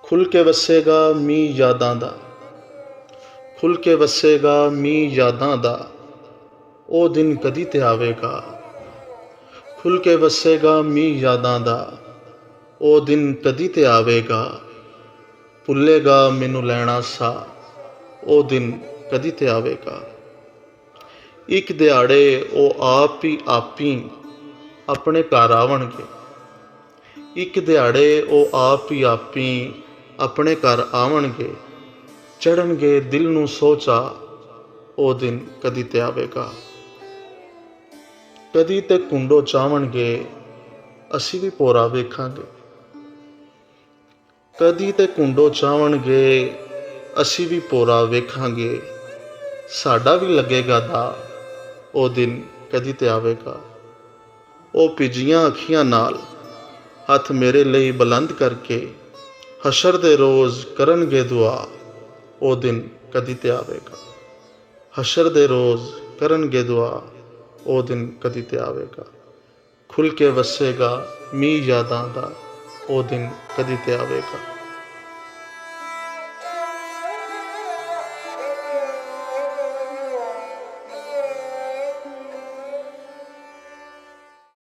खुल के वसेगा मीं यादां दा, खुल के वसेगा मीं यादां दा, ओ दिन कदी ते आवेगा। खुल के वसेगा मीं यादां दा, ओ दिन कदी ते आवेगा। भुल्लेगा मैनू लैना सा, ओ दिन कदी ते आवेगा। एक दिहाड़े ओ आप ही अपने घर आवणगे। एक दिहाड़े ओ आप ही अपने घर आवणगे। चढ़नगे दिल नूं सोचा, ओ दिन कदी ते आवेगा। कदी ते कुंडो चावणगे, असी भी भोरा वेखांगे। कदी ते कुंडो चावणगे, असी भी भोरा वेखांगे। साडा भी लगेगा दा, ओ दिन कदी ते आवेगा। ओ भिजियां अखियां नाल हथ मेरे लिए बुलंद करके हशर दे रोज़ करनगे दुआ, ओ दिन कदी ते आवेगा। हशर दे रोज़ करनगे दुआ, ओ दिन कदी ते आवेगा। खुल के वसेगा मीं यादां दा, ओ दिन कदी ते आवेगा।